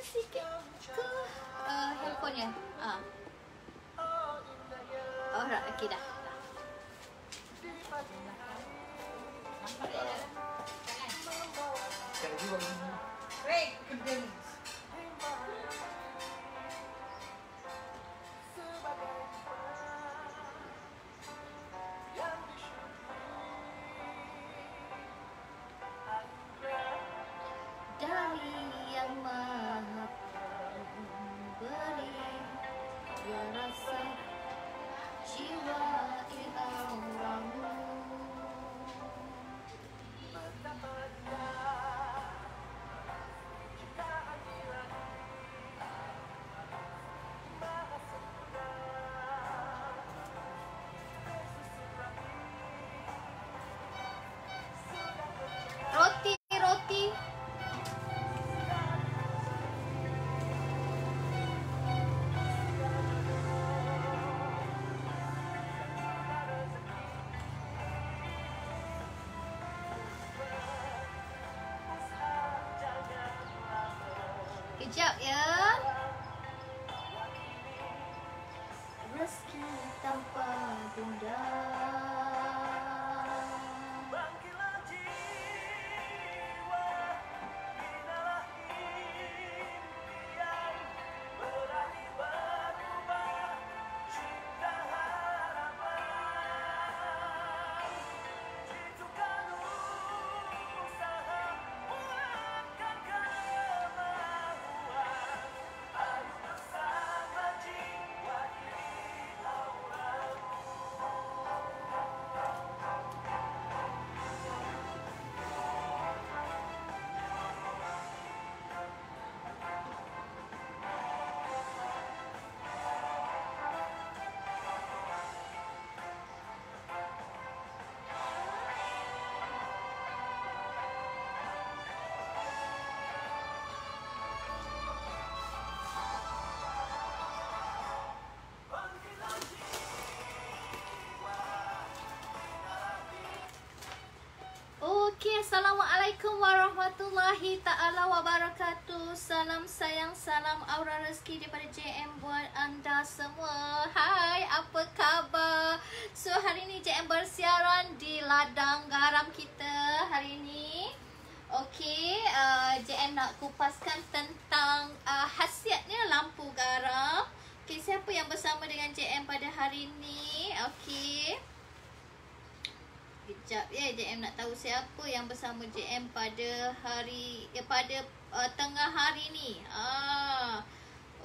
sikit ke handphonenya. Alright, okey dah. Nampak dia dah. Tangan. Break kedeng. Dari yang maha beri dia rasa jiwa ilamu. Roti. Kejap ya. Rezeki tanpa benda. Okey, Assalamualaikum warahmatullahi ta'ala wabarakatuh. Salam sayang, salam aura rezeki daripada JM buat anda semua. Hai, apa khabar? So, hari ni JM bersiaran di ladang garam kita hari ni. Okey, JM nak kupaskan tentang khasiatnya lampu garam. Okey, siapa yang bersama dengan JM pada hari ni? Okey. Kejap ya, JM nak tahu siapa yang bersama JM pada hari pada tengah hari ni.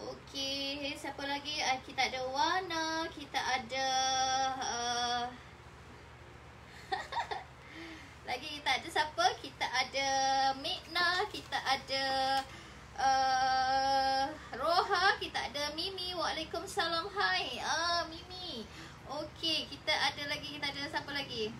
Okey, siapa lagi? Kita ada Wana, kita ada lagi kita ada siapa? Kita ada Mikna, kita ada Roha, kita ada Mimi. Waalaikumsalam. Hai. Mimi. Okey, kita ada lagi, kita ada siapa lagi?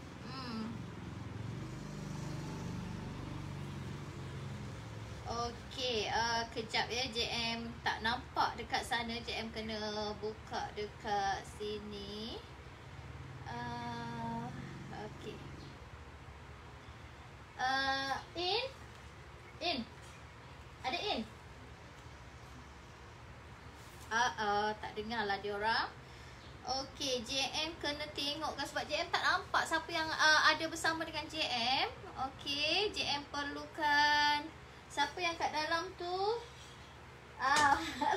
Okey, kejap ya, JM tak nampak dekat sana. JM kena buka dekat sini. Okey. In. Ada In? Tak dengar lah diorang. Okey, JM kena tengokkan sebab JM tak nampak siapa yang ada bersama dengan JM. Okey, JM perlukan siapa yang kat dalam tu.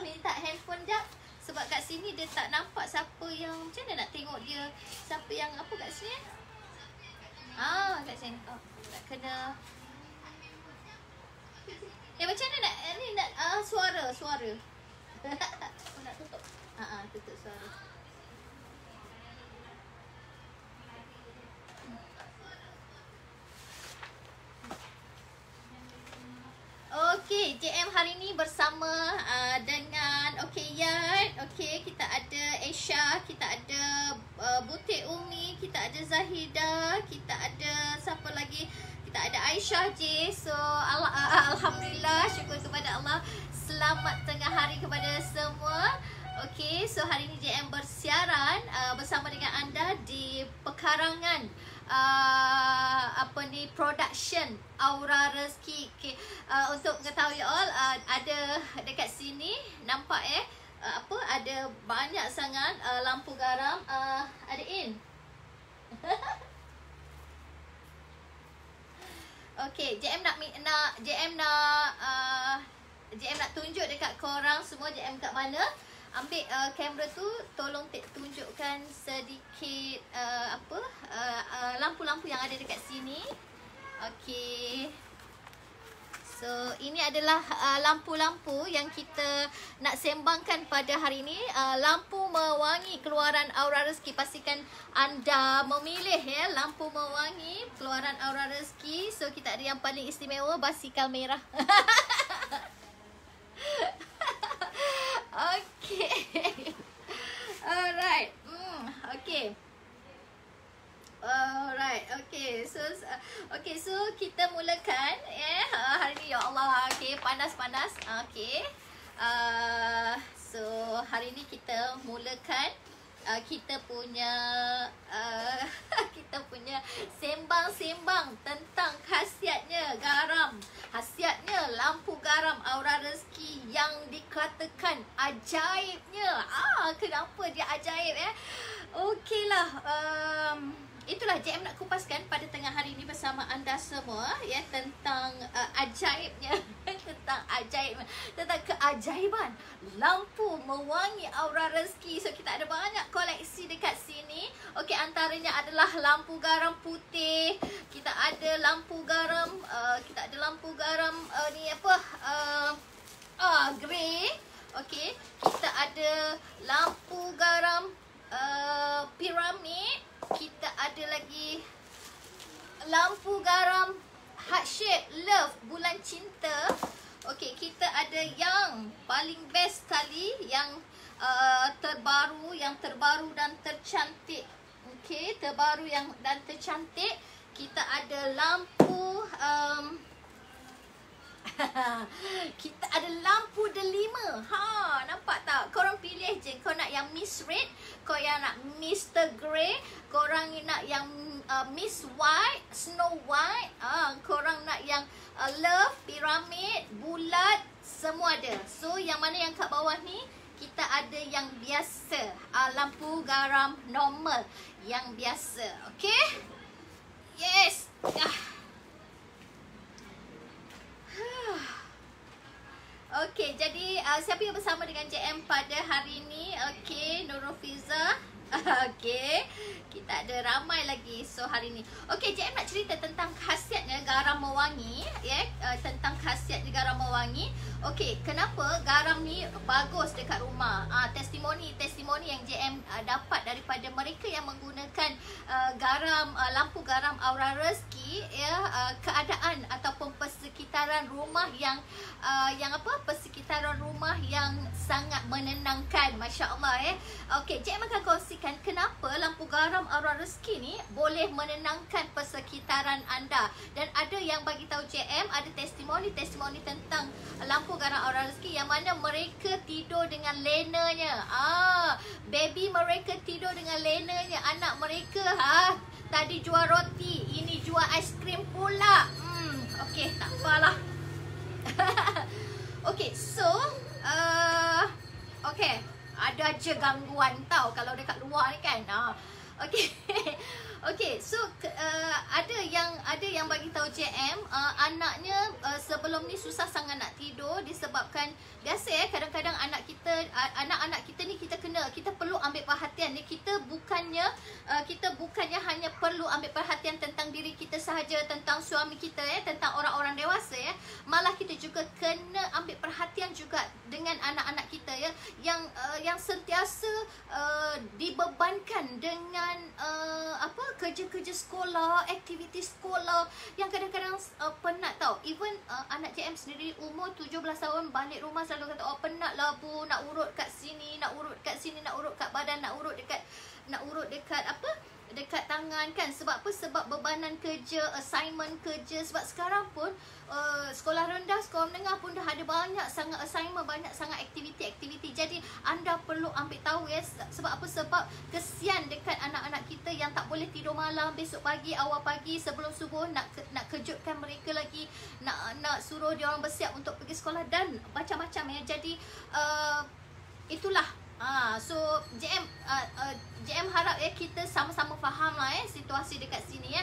Minta handphone jap. Sebab kat sini dia tak nampak siapa yang, macam mana nak tengok dia siapa yang apa kat sini. Kat sini. Tak kena. Macam mana nak ni nak suara. Nak tutup. Tutup suara. Okey, JM hari ni bersama dengan Yan. Okey, kita ada Aisha, kita ada Butik Umi, kita ada Zahida, kita ada siapa lagi? Kita ada Aisyah J. So alhamdulillah, syukur kepada Allah. Selamat tengah hari kepada semua. Okey, so hari ni JM bersiaran bersama dengan anda di pekarangan apa ni, production Aura Rezeki. Okay. Untuk mengetahui all, ada dekat sini nampak apa, ada banyak sangat lampu garam. Ada in. Okey, JM nak tunjuk dekat korang semua JM kat mana. Ambil kamera tu, tolong tunjukkan sedikit lampu-lampu yang ada dekat sini. Okey. So, ini adalah lampu-lampu yang kita nak sembangkan pada hari ini. Lampu mewangi keluaran Aura Rezeki. Pastikan anda memilih lampu mewangi keluaran Aura Rezeki. So, kita ada yang paling istimewa, basikal merah. Okay. Alright. Okay. Alright. Okay. So kita mulakan hari ni, ya Allah. Okay, panas-panas. Okay. So hari ni kita mulakan kita punya sembang-sembang tentang khasiatnya garam, khasiatnya lampu garam Aura Rezeki yang dikatakan ajaibnya. Kenapa dia ajaib Okeylah, itulah JM nak kupaskan pada tengah hari ini bersama anda semua tentang ajaibnya tentang keajaiban lampu mewangi Aura Rezeki. So kita ada banyak koleksi dekat sini. Okey, antaranya adalah lampu garam putih, kita ada lampu garam ni apa, grey. Okey, kita ada lampu garam piramid, kita ada lagi lampu garam heart shape love, bulan cinta. Okey, kita ada yang paling best sekali, yang terbaru dan tercantik. Okey, terbaru dan tercantik. Kita ada lampu kita ada lampu delima. Nampak tak? Korang pilih je. Kau nak yang Miss Red, kau yang nak Mr. Grey, korang nak yang Miss White, Snow White, korang nak yang Love, Pyramid, Bulat, semua ada. So yang mana yang kat bawah ni, kita ada yang biasa, lampu garam normal, yang biasa. Okay? Yes. Okey, jadi siapa yang bersama dengan JM pada hari ini? Okey, Nurofiza. Okey, kita ada ramai lagi. So hari ni, okey, JM nak cerita tentang khasiatnya garam mewangi, tentang khasiatnya garam mewangi. Okey, kenapa garam ni bagus dekat rumah? Testimoni yang JM dapat daripada mereka yang menggunakan lampu garam Aura Rezeki, keadaan ataupun persekitaran rumah yang persekitaran rumah yang sangat menenangkan, masya-Allah. Okey, JM akan kongsikan kenapa lampu garam Aura Rezeki ni boleh menenangkan persekitaran anda. Dan ada yang bagi tahu JM, ada testimoni tentang lampu garam Aura Rezeki yang mana mereka tidur dengan lenanya. Baby mereka tidur dengan lenanya. Anak mereka tadi jual roti, ini jual aiskrim pula. Okey, tak apalah. Okey, so okey, ada je gangguan tau kalau dekat luar ni kan. Okey. Okey, so ada yang bagi tahu JM, anaknya sebelum ni susah sangat nak tidur disebabkan biasa kadang-kadang anak-anak kita ni kita perlu ambil perhatian ni. Kita bukannya hanya perlu ambil perhatian tentang diri kita sahaja, tentang suami kita tentang orang-orang dewasa malah kita juga kena ambil perhatian juga dengan anak-anak kita yang sentiasa dibebankan dengan kerja-kerja sekolah, aktiviti sekolah yang kadang-kadang penat tau. Even anak JM sendiri umur 17 tahun balik rumah selalu kata, penat lah bu, nak urut kat sini, nak urut kat badan, nak urut dekat dekat tangan kan. Sebab apa? Sebab bebanan kerja, assignment kerja. Sebab sekarang pun sekolah rendah, sekolah menengah pun dah ada banyak sangat assignment, banyak sangat aktiviti-aktiviti. Jadi anda perlu ambil tahu ya. Sebab apa? Sebab kesian dekat anak-anak kita yang tak boleh tidur malam, besok pagi, awal pagi sebelum subuh nak kejutkan mereka lagi, nak suruh dia orang bersiap untuk pergi sekolah dan macam-macam ya. Jadi itulah. So JM harap ya kita sama-sama faham lah situasi dekat sini ya.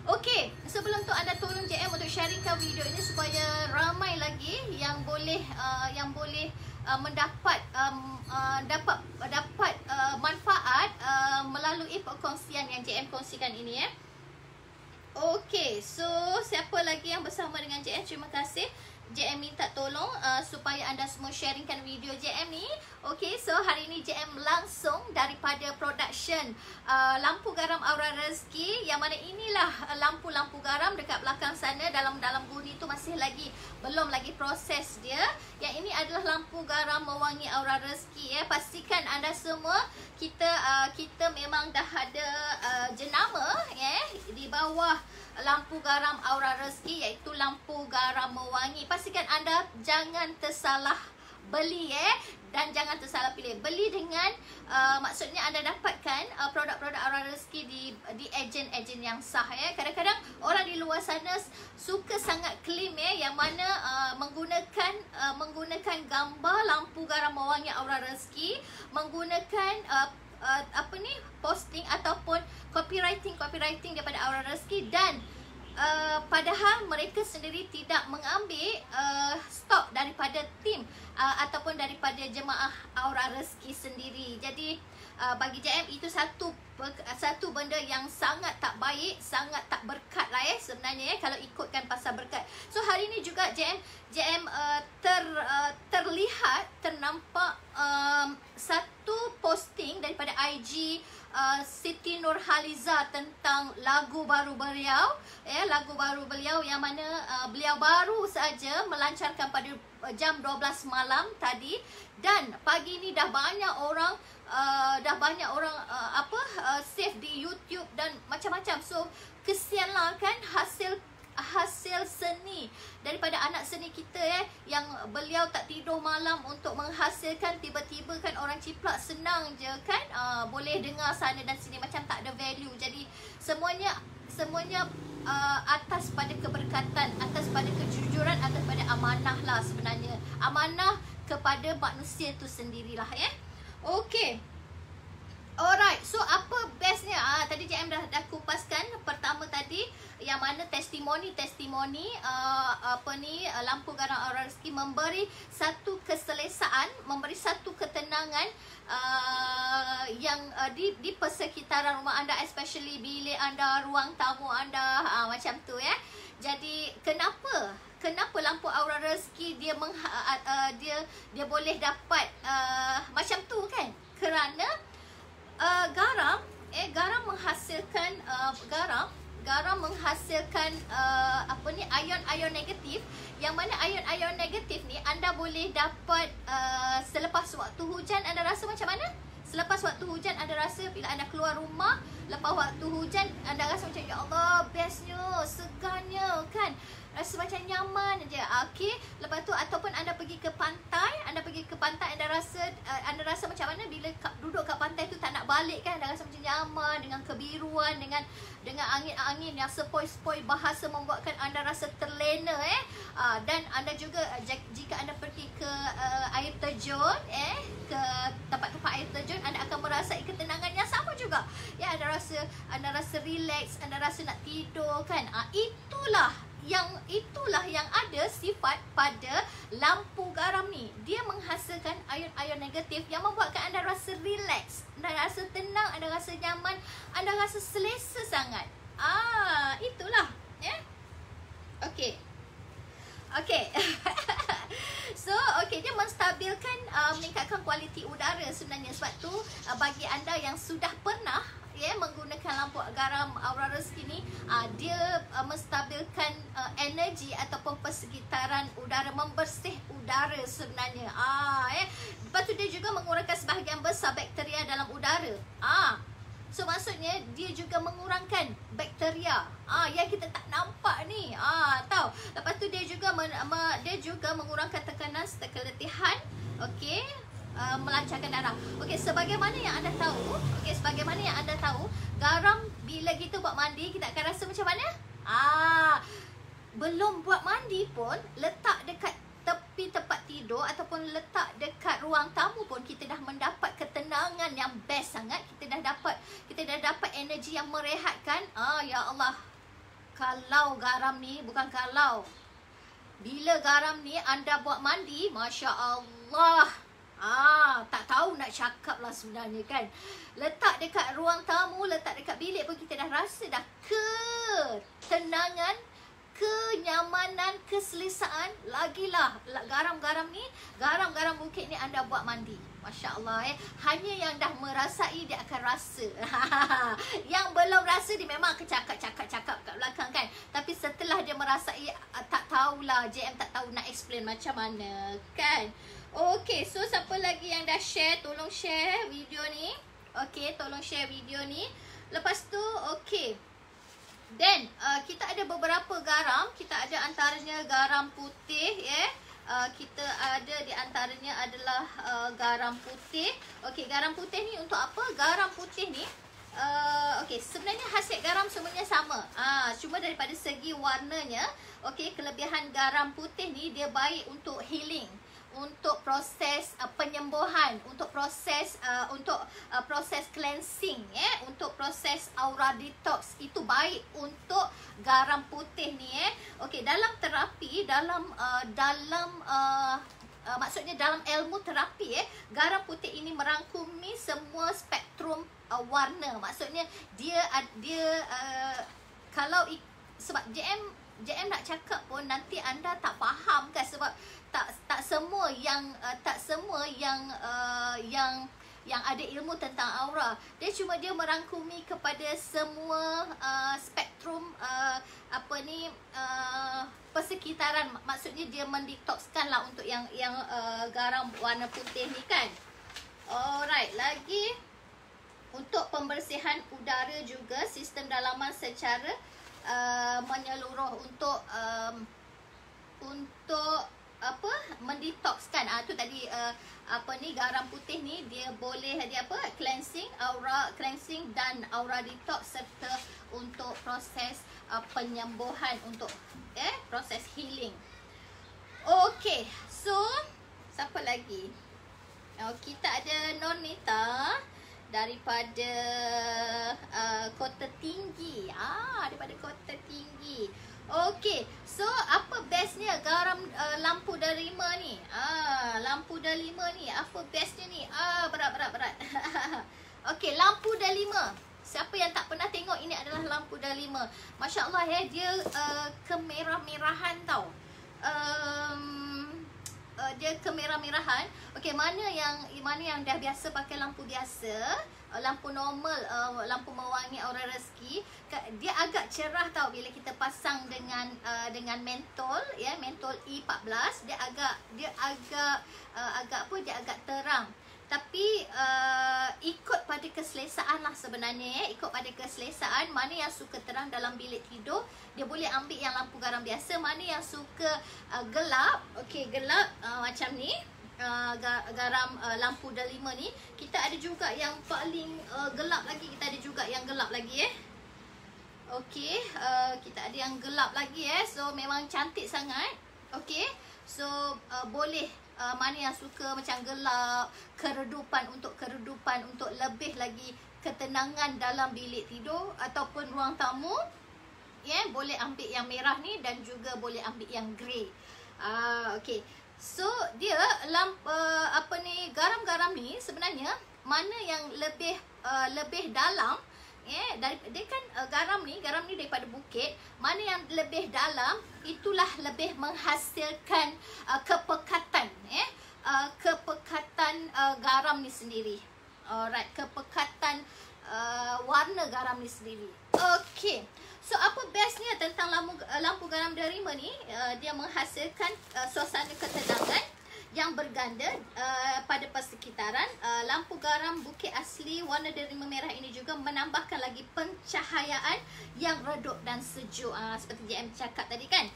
Okey, sebelum tu anda tolong JM untuk sharingkan video ini supaya ramai lagi yang boleh mendapat manfaat melalui perkongsian yang JM kongsikan ini ya. Okey, so siapa lagi yang bersama dengan JM? Terima kasih. JM minta tolong supaya anda semua sharingkan video JM ni. Okey, so hari ni JM langsung daripada production lampu garam Aura Rezeki, yang mana inilah lampu-lampu garam dekat belakang sana dalam guni tu masih belum lagi proses dia. Yang ini adalah lampu garam mewangi Aura Rezeki ya. Pastikan anda semua kita memang dah ada jenama ya di bawah lampu garam Aura Rezeki, iaitu lampu garam mewangi. Pastikan anda jangan tersalah beli dan jangan tersalah pilih. Beli dengan maksudnya anda dapatkan produk-produk Aura Rezeki di ejen-ejen yang sah ya. Kadang-kadang orang di luar sana suka sangat claim yang mana menggunakan gambar lampu garam mewangi Aura Rezeki, menggunakan posting ataupun copywriting daripada Aura Rezeki, dan padahal mereka sendiri tidak mengambil stok daripada tim ataupun daripada jemaah Aura Rezeki sendiri. Jadi bagi JM itu satu benda yang sangat tak baik, sangat tak berkat lah sebenarnya kalau ikutkan pasal berkat. So hari ni juga JM ternampak satu posting daripada IG Siti Nurhaliza tentang lagu baru beliau yang mana beliau baru saja melancarkan pada jam 12 malam tadi, dan pagi ni dah banyak orang save di YouTube dan macam-macam. So kesianlah kan hasil seni daripada anak seni kita yang beliau tak tidur malam untuk menghasilkan, tiba-tiba kan orang ciplak senang je kan boleh dengar sana dan sini, macam tak ada value. Jadi semuanya atas pada keberkatan, atas pada kejujuran, atas pada amanah lah sebenarnya. Amanah kepada manusia tu sendirilah ya. Okey. Alright, so apa bestnya? Tadi JM dah kupaskan. Pertama tadi yang mana testimoni lampu garam Aura Rezeki memberi satu keselesaan, memberi satu ketenangan yang di persekitaran rumah anda, especially bilik anda, ruang tamu anda, macam tu ya. Jadi kenapa lampu Aura Rezeki dia boleh dapat macam tu kan? Kerana garam menghasilkan ion negatif, yang mana ion negatif ni anda boleh dapat selepas waktu hujan. Anda rasa macam mana? Selepas waktu hujan anda rasa bila anda keluar rumah lepas waktu hujan, anda rasa macam ya Allah, bestnya, segarnya kan, rasa macam nyaman je. Okey, lepas tu ataupun anda pergi ke pantai, anda rasa macam mana bila duduk kat pantai tu, tak nak balik kan, anda rasa macam nyaman dengan kebiruan, dengan angin-angin yang sepoi-sepoi bahasa membuatkan anda rasa terlena dan anda juga jika anda pergi ke air terjun ke tempat-tempat air terjun, anda akan merasai ketenangan yang sama juga ya. Anda rasa relax, anda rasa nak tidur kan. Itulah yang ada sifat pada lampu garam ni. Dia menghasilkan ion negatif yang membuatkan anda rasa relax, anda rasa tenang, anda rasa nyaman, anda rasa selesa sangat. Itulah ya. Okey. So dia menstabilkan, meningkatkan kualiti udara sebenarnya. Sebab tu bagi anda yang sudah pernah menggunakan lampu garam Aura Rezeki ni, dia menstabilkan energi ataupun persekitaran udara, membersih udara sebenarnya. Lepas tu dia juga mengurangkan sebahagian besar bakteria dalam udara. So maksudnya dia juga mengurangkan bakteria yang kita tak nampak ni. Tahu. Lepas tu dia juga dia juga mengurangkan tekanan serta keletihan. Okey, melancarkan darah. Okey, sebagaimana yang anda tahu, garam bila kita buat mandi kita akan rasa macam mana? Belum buat mandi pun, letak dekat tepi tempat tidur ataupun letak dekat ruang tamu pun kita dah mendapat ketenangan yang best sangat. Kita dah dapat energi yang merehatkan. Ya Allah. Kalau garam ni, bukan kalau, bila garam ni anda buat mandi, Masya Allah. Tak tahu nak cakap lah sebenarnya kan. Letak dekat ruang tamu, letak dekat bilik pun kita dah rasa dah ketenangan, kenyamanan, keselesaan. Lagilah garam-garam ni, garam-garam bukit ni anda buat mandi. Masya Allah hanya yang dah merasai dia akan rasa. Yang belum rasa dia memang akan cakap kat belakang kan. Tapi setelah dia merasai, tak tahulah, JM tak tahu nak explain macam mana kan. Okay, so siapa lagi yang dah share, tolong share video ni. Okay, tolong share video ni. Lepas tu, okay, then kita ada beberapa garam. Kita ada antaranya garam putih kita ada di antaranya adalah garam putih. Okey, garam putih ni untuk apa? Garam putih ni okey, sebenarnya khasiat garam semuanya sama. Cuma daripada segi warnanya, okey, kelebihan garam putih ni dia baik untuk healing, untuk proses penyembuhan, untuk proses proses cleansing untuk proses aura detox. Itu baik untuk garam putih ni Okey, dalam terapi, maksudnya dalam ilmu terapi garam putih ini merangkumi semua spektrum warna. Maksudnya dia kalau sebab JM nak cakap pun nanti anda tak faham kan, sebab tak semua yang ada ilmu tentang aura. Dia merangkumi kepada semua spektrum persekitaran. Maksudnya dia mendetokskan lah untuk yang garam warna putih ni kan. Alright, lagi untuk pembersihan udara juga, sistem dalaman secara menyeluruh untuk mendetokskan. Tu tadi garam putih ni dia boleh cleansing dan aura detox, serta untuk proses penyembuhan, untuk proses healing. Okey, so siapa lagi? Kita ada Nonita daripada Kota Tinggi. Daripada Kota Tinggi. Okey, so apa bestnya garam lampu delima ni? Lampu delima ni apa bestnya ni? Berat. Okey, lampu delima. Siapa yang tak pernah tengok, ini adalah lampu delima. Masya Allah dia kemerah-merahan tau. Dia kemerah-merahan. Okey, mana yang dah biasa pakai lampu biasa, lampu normal, lampu mewangi aura rezeki, dia agak cerah tau bila kita pasang dengan mentol mentol E14. dia agak terang. Tapi ikut pada keselesaan lah sebenarnya ikut pada keselesaan. Mana yang suka terang dalam bilik tidur, dia boleh ambil yang lampu garam biasa. Mana yang suka gelap, okey, gelap macam ni, garam lampu delima ni. Kita ada juga yang paling gelap lagi. Kita ada juga yang gelap lagi okey, kita ada yang gelap lagi so memang cantik sangat. Okey, so boleh mana yang suka macam gelap, keredupan, untuk lebih lagi ketenangan dalam bilik tidur ataupun ruang tamu, boleh ambil yang merah ni, dan juga boleh ambil yang grey. Okey, so dia garam-garam ni sebenarnya mana yang lebih dalam, dia kan garam ni daripada bukit. Mana yang lebih dalam, itulah lebih menghasilkan kepekatan garam ni sendiri. Alright, kepekatan warna garam ni sendiri. Okey, so apa bestnya tentang lampu garam delima ni? Dia menghasilkan suasana ketenangan. yang berganda pada persekitaran. Lampu garam bukit asli warna delima merah ini juga menambahkan lagi pencahayaan yang redup dan sejuk. Seperti JM cakap tadi kan,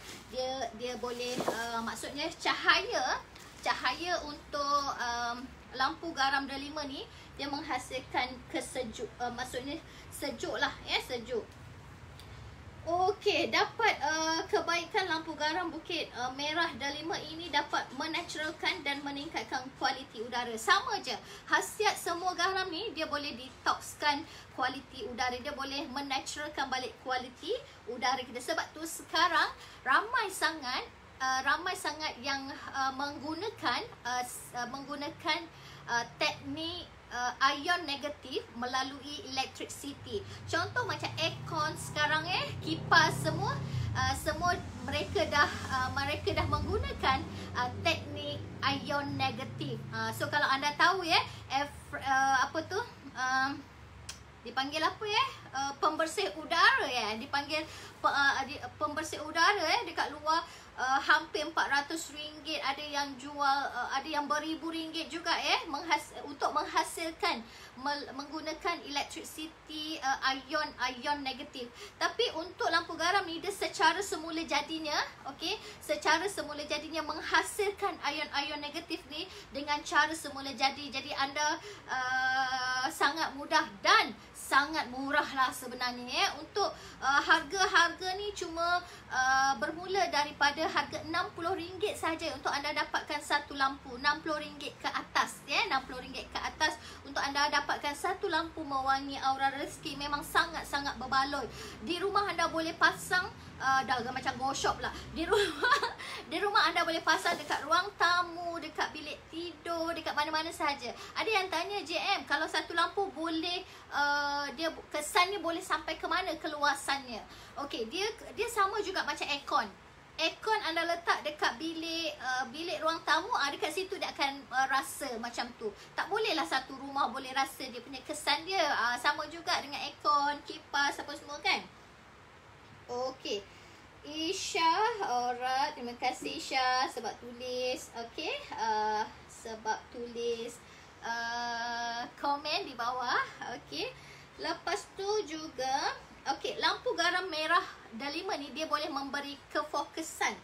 dia boleh maksudnya cahaya untuk lampu garam delima ni dia menghasilkan maksudnya sejuk lah ya, sejuk. Okey, dapat kebaikan lampu garam bukit merah delima ini dapat menaturalkan dan meningkatkan kualiti udara. Sama je, khasiat semua garam ni dia boleh detoxkan kualiti udara, dia boleh menaturalkan balik kualiti udara kita. Sebab tu sekarang ramai sangat yang menggunakan teknik ion negatif melalui electricity. Contoh macam aircon sekarang kipas semua mereka dah menggunakan teknik ion negatif. So kalau anda tahu dipanggil apa pembersih udara dipanggil pembersih udara dekat luar hampir RM400, ada yang jual ada yang beribu-ringgit juga untuk menghasilkan menggunakan electricity ion negatif. Tapi untuk lampu garam ni dia secara semula jadinya secara semula jadinya menghasilkan ion negatif ni dengan cara semula jadi. Jadi anda sangat mudah dan sangat murah lah sebenarnya untuk harga ni cuma bermula daripada harga RM60 saja untuk anda dapatkan satu lampu. RM60 ke atas RM60 ke atas untuk anda dapatkan satu lampu mewangi aura rezeki. Memang sangat-sangat berbaloi. Di rumah anda boleh pasang dah macam go shop lah. Di rumah anda boleh pasang dekat ruang tamu, dekat bilik tidur, dekat mana-mana saja. Ada yang tanya, JM, kalau satu lampu boleh dia kesannya boleh sampai ke mana keluasannya? Okey, dia sama juga macam aircon. Aircon anda letak dekat bilik ruang tamu, dekat situ dia akan rasa macam tu. Tak bolehlah satu rumah boleh rasa dia punya kesan dia. Sama juga dengan aircon, kipas apa semua kan. Okey, Isha, alright, terima kasih Isha sebab tulis. Okey, sebab tulis komen di bawah. Okey, lepas tu juga lampu garam merah delima ni dia boleh memberi kefokusan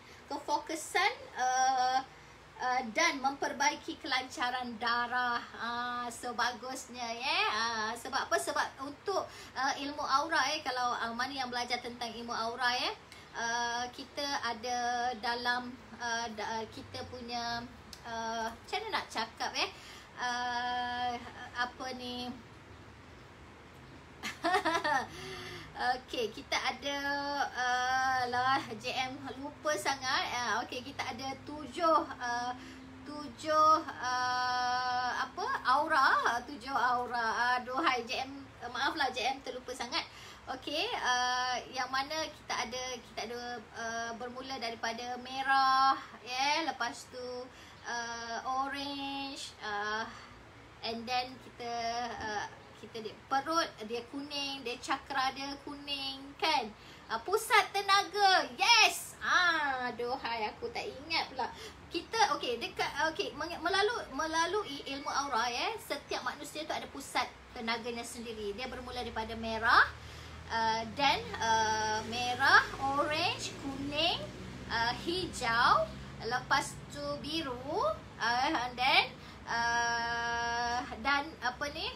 dan memperbaiki kelancaran darah. Sebagusnya sebab apa? Sebab untuk ilmu aura kalau mana yang belajar tentang ilmu aura kita ada dalam kita punya macam mana nak cakap apa ni Okey, kita ada lah JM lupa sangat. Okey, kita ada tujuh aura. Aduhai JM, maaflah JM terlupa sangat. Okey, yang mana kita ada bermula daripada merah lepas tu orange, and then kita perut dia kuning, dia cakra dia kuning kan. Pusat tenaga, yes. Aduhai, aku tak ingat pula. Kita melalui ilmu aura setiap manusia tu ada pusat tenaganya sendiri. Dia bermula daripada merah, dan merah, orange, kuning, hijau, lepas tu biru, and then dan apa ni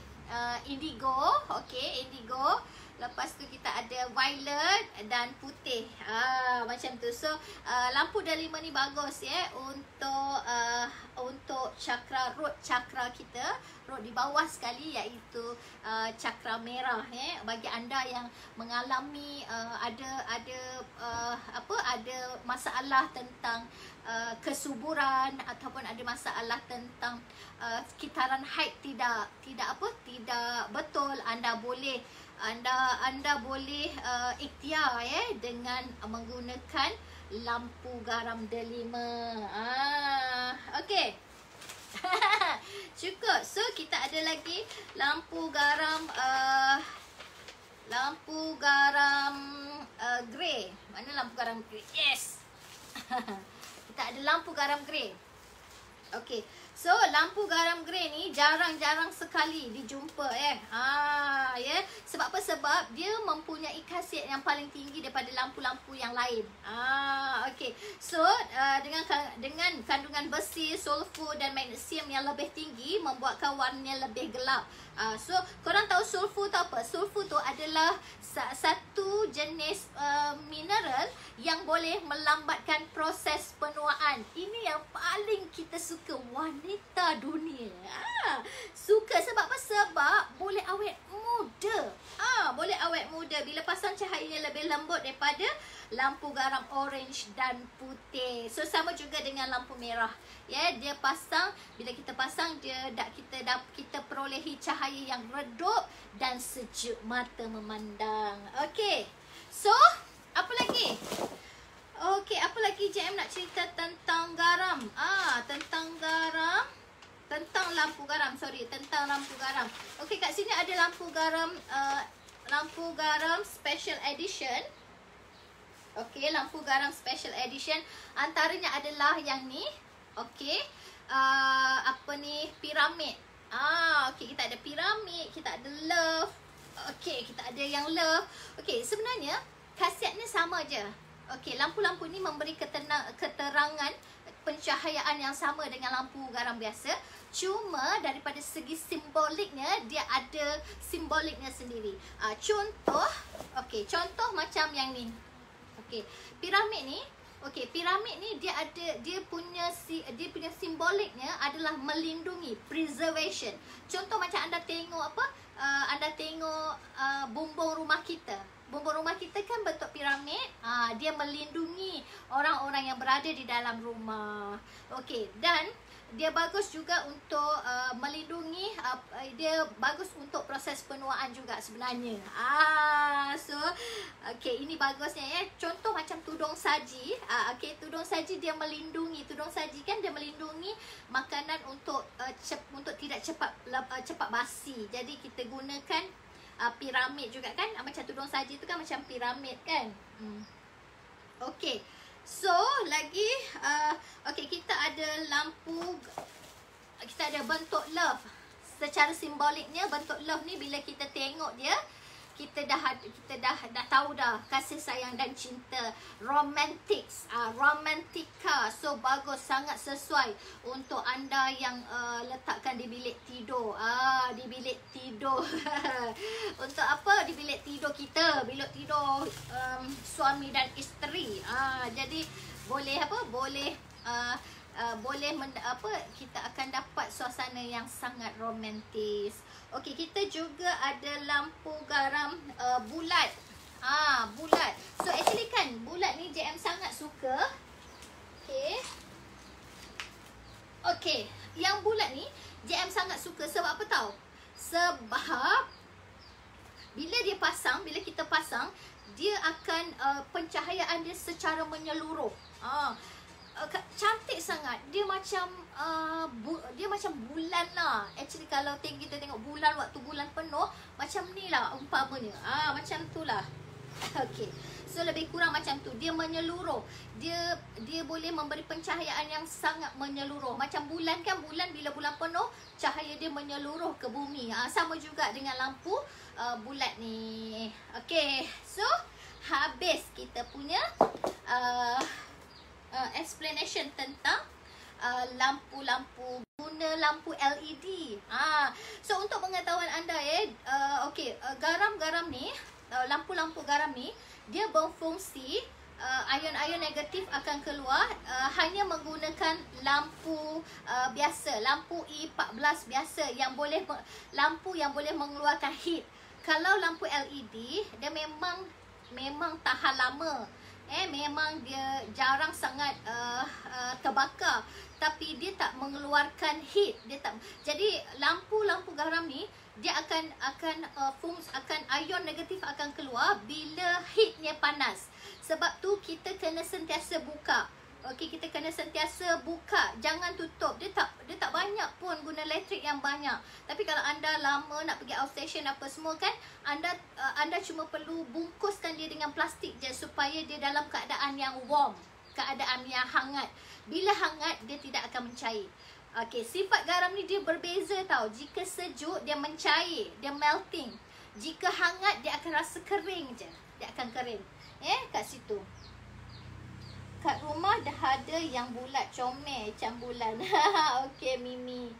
indigo. Okey, indigo. Lepas tu kita ada violet dan putih. Macam tu. So lampu delima ni bagus untuk cakra root cakra kita, root di bawah sekali, iaitu cakra merah bagi anda yang mengalami ada masalah tentang kesuburan ataupun ada masalah tentang sekitaran haid tidak betul, anda boleh ikhtiar dengan menggunakan lampu garam delima. Okey. Cukup. So kita ada lagi lampu garam grey. Mana lampu garam grey? Yes. Kita ada lampu garam grey. Okey. So lampu garam grey ni jarang-jarang sekali dijumpa ya. Sebab apa? Sebab dia mempunyai khasiat yang paling tinggi daripada lampu-lampu yang lain. Okey. So dengan kandungan besi, sulfur dan magnesium yang lebih tinggi membuatkan warnanya lebih gelap. So korang tahu sulfur tu apa? Sulfur tu adalah satu jenis mineral yang boleh melambatkan proses penuaan. Ini yang paling kita suka, wanita dunia. Suka sebab apa? Sebab boleh awet muda. Boleh awet muda bila pasang cahayanya lebih lembut daripada lampu garam orange dan putih. So sama juga dengan lampu merah. Ya, dia pasang, bila kita pasang kita perolehi cahaya yang redup dan sejuk mata memandang. Okey. So, apa lagi? Okey, apa lagi JM nak cerita tentang garam? Tentang garam. Tentang lampu garam, tentang lampu garam. Okey, kat sini ada lampu garam special edition. Okey, lampu garam special edition. Antaranya adalah yang ni. Okey. Piramid. Okey, kita ada piramid, kita ada love. Okey, kita ada yang love. Okey, sebenarnya khasiatnya sama je. Okey, lampu-lampu ni memberi keterangan pencahayaan yang sama dengan lampu garam biasa. Cuma daripada segi simboliknya, dia ada simboliknya sendiri. Contoh macam yang ni. Okey, piramid ni. Okey, piramid ni dia punya simboliknya adalah melindungi, preservation. Contoh macam anda tengok bumbung rumah kita. Bumbung rumah kita kan bentuk piramid. Dia melindungi orang-orang yang berada di dalam rumah. Okey, dan dia bagus juga untuk melindungi, dia bagus untuk proses penuaan juga sebenarnya. So okey, ini bagusnya ya. Contoh macam tudung saji. Okey, tudung saji dia melindungi, tudung saji kan dia melindungi makanan untuk tidak cepat basi. Jadi kita gunakan piramid juga kan. Macam tudung saji tu kan macam piramid kan. Okey. So, lagi okey, kita ada bentuk love. Secara simboliknya bentuk love ni bila kita tengok dia, kita dah tahu dah kasih sayang dan cinta, romantika. So bagus, sangat sesuai untuk anda yang letakkan di bilik tidur. Di bilik tidur. Untuk apa? Di bilik tidur kita, bilik tidur suami dan isteri. Jadi boleh kita akan dapat suasana yang sangat romantis. Okey, kita juga ada lampu garam bulat. Bulat. So actually kan bulat ni JM sangat suka. Okey, yang bulat ni JM sangat suka sebab apa tahu? Sebab bila kita pasang, dia akan pencahayaan dia secara menyeluruh. Cantik sangat. Dia macam bulan lah. Actually kalau kita tengok bulan, waktu bulan penuh, macam ni lah umpamanya. Macam tu lah. Okey. So lebih kurang macam tu. Dia menyeluruh. Dia boleh memberi pencahayaan yang sangat menyeluruh. Macam bulan kan, bulan bila bulan penuh, cahaya dia menyeluruh ke bumi. Sama juga dengan lampu bulat ni. Okey. So habis kita punya explanation tentang lampu-lampu, guna lampu LED. So untuk pengetahuan anda okey, garam-garam ni, lampu-lampu garam ni, dia berfungsi ion-ion negatif akan keluar hanya menggunakan lampu biasa, lampu E14 biasa yang boleh mengeluarkan heat. Kalau lampu LED dia memang tahan lama. Memang dia jarang sangat terbakar, tapi dia tak mengeluarkan heat. Jadi lampu-lampu garam ni dia akan ion negatif akan keluar bila heatnya panas. Sebab tu kita kena sentiasa buka. Okey, kita kena sentiasa buka, jangan tutup. Dia tak banyak pun guna elektrik yang banyak. Tapi kalau anda lama nak pergi outstation apa semua kan, anda cuma perlu bungkuskan dia dengan plastik je supaya dia dalam keadaan yang warm, keadaan yang hangat. Bila hangat dia tidak akan mencair. Okey, sifat garam ni dia berbeza tau. Jika sejuk dia mencair, dia melting. Jika hangat dia akan rasa kering je. Dia akan kering. Kat situ. Kat rumah dah ada yang bulat, comel macam bulan. Okey Mimi.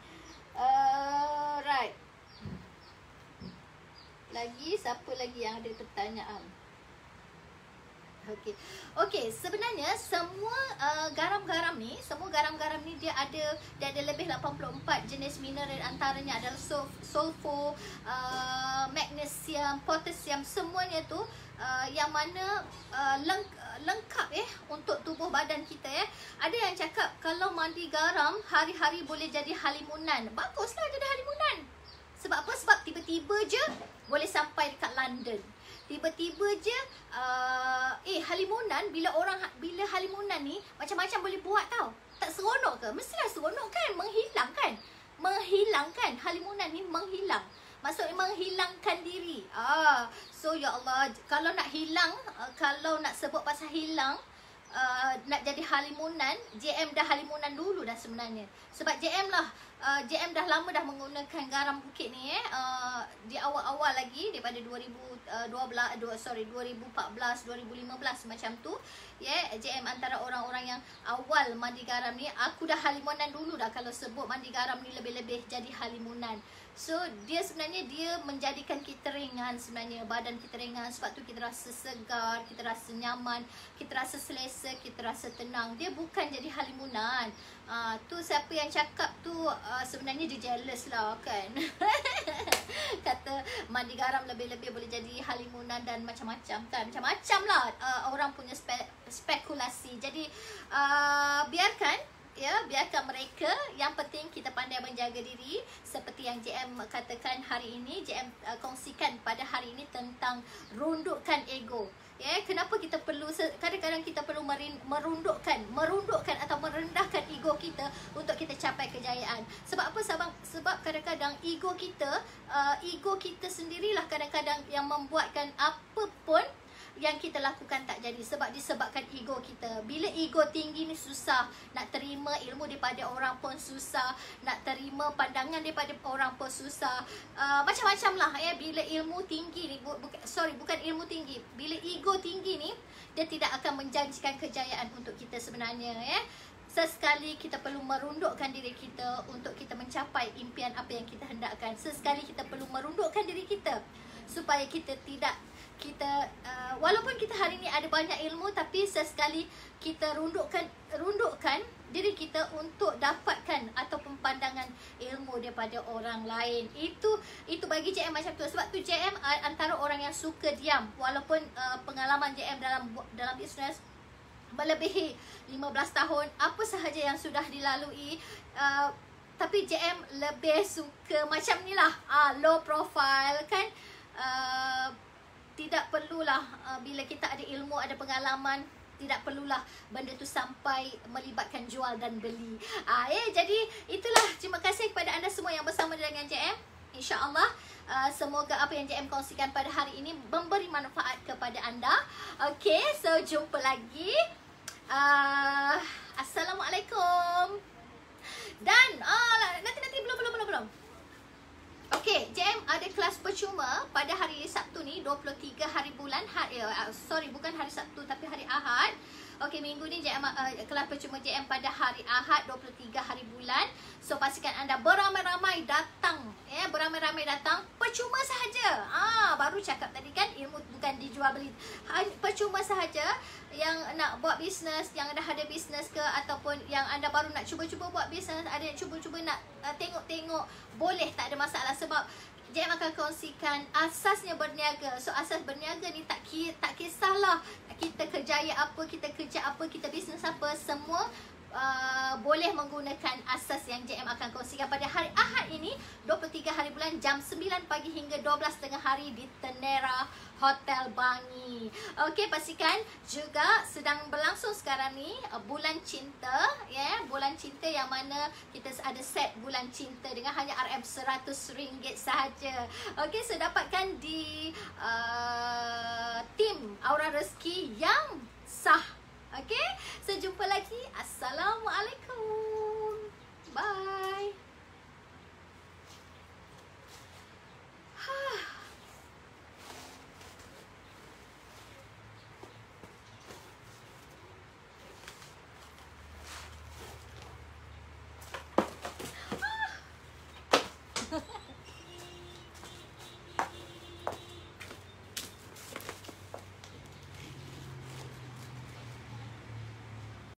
Right. Lagi siapa lagi yang ada pertanyaan? Okey, sebenarnya semua garam-garam ni, dia ada lebih 84 jenis mineral, antaranya adalah sulfur, magnesium, potassium, semuanya tu yang mana lengkap untuk tubuh badan kita Ada yang cakap kalau mandi garam hari-hari boleh jadi halimunan. Baguslah jadi halimunan. Sebab apa? Sebab tiba-tiba je boleh sampai dekat London. Tiba-tiba je halimunan, bila halimunan ni macam-macam boleh buat tau. Tak seronok ke? Mestilah seronok kan? Menghilangkan halimunan ni, menghilang. Maksudnya menghilangkan diri. So ya Allah, kalau nak hilang, kalau nak sebut pasal hilang, nak jadi halimunan, JM dah halimunan dulu dah sebenarnya. Sebab JM dah lama dah menggunakan garam bukit ni di awal-awal lagi daripada 2014, 2015 macam tu. JM antara orang-orang yang awal mandi garam ni. Aku dah halimunan dulu dah kalau sebut mandi garam ni lebih-lebih jadi halimunan. So dia sebenarnya dia menjadikan kita ringan sebenarnya, badan kita ringan. Sebab tu kita rasa segar, kita rasa nyaman, kita rasa selesa, kita rasa tenang. Dia bukan jadi halimunan. Tu siapa yang cakap tu sebenarnya dia jealous lah kan. Kata mandi garam lebih-lebih boleh jadi halimunan dan macam-macam kan. Macam-macam lah orang punya spekulasi. Jadi biarkan mereka. Yang penting kita pandai menjaga diri. Seperti yang JM katakan hari ini, JM kongsikan pada hari ini tentang rundukkan ego. Kenapa kita perlu, kadang-kadang kita perlu merundukkan atau merendahkan ego kita untuk kita capai kejayaan. Sebab apa? Sebab kadang-kadang ego kita sendirilah kadang-kadang yang membuatkan apa pun yang kita lakukan tak jadi. Sebab disebabkan ego kita. Bila ego tinggi ni susah nak terima ilmu daripada orang pun susah, nak terima pandangan daripada orang pun susah. Macam-macam lah bila ilmu tinggi ni, bukan ilmu tinggi, bila ego tinggi ni, dia tidak akan menjanjikan kejayaan untuk kita sebenarnya. Sesekali kita perlu merundukkan diri kita untuk kita mencapai impian apa yang kita hendakkan. Sesekali kita perlu merundukkan diri kita supaya kita walaupun kita hari ni ada banyak ilmu, tapi sesekali kita rundukkan diri kita untuk dapatkan ataupun pandangan ilmu daripada orang lain. Itu bagi JM macam tu. Sebab tu JM antara orang yang suka diam. Walaupun pengalaman JM dalam bisnes melebihi 15 tahun, apa sahaja yang sudah dilalui, tapi JM lebih suka macam ni lah, low profile kan. Tidak perlulah bila kita ada ilmu, ada pengalaman, tidak perlulah benda tu sampai melibatkan jual dan beli. Jadi itulah, terima kasih kepada anda semua yang bersama dengan JM. InsyaAllah semoga apa yang JM kongsikan pada hari ini memberi manfaat kepada anda. Okay, so jumpa lagi. Assalamualaikum. Dan nanti belum. Okey, JM ada kelas percuma pada hari Sabtu ni, 23 hari bulan, bukan hari Sabtu tapi hari Ahad. Okey, minggu ni JM kelas percuma JM pada hari Ahad 23 hari bulan. So pastikan anda beramai-ramai datang, beramai-ramai datang, percuma sahaja. Baru cakap tadi kan, ilmu bukan dijual beli. Percuma sahaja. Yang nak buat bisnes, yang dah ada bisnes ke, ataupun yang anda baru nak cuba-cuba buat bisnes, ada yang cuba-cuba nak tengok-tengok, boleh, tak ada masalah. Sebab JM akan kongsikan asasnya berniaga. So asas berniaga ni tak kisahlah kita kerjaya apa, kita kerja apa, kita bisnes apa, semua boleh menggunakan asas yang JM akan kongsikan pada hari Ahad ini, 23 hari bulan, jam 9 pagi hingga 12 tengah hari di Tenera Hotel Bangi. Okey, pastikan juga sedang berlangsung sekarang ni bulan cinta, bulan cinta, yang mana kita ada set bulan cinta dengan hanya RM RM100 sahaja. Okey, so dapatkan di tim Aura Rezeki yang sah. Okey, so jumpa lagi. Assalamualaikum. Bye.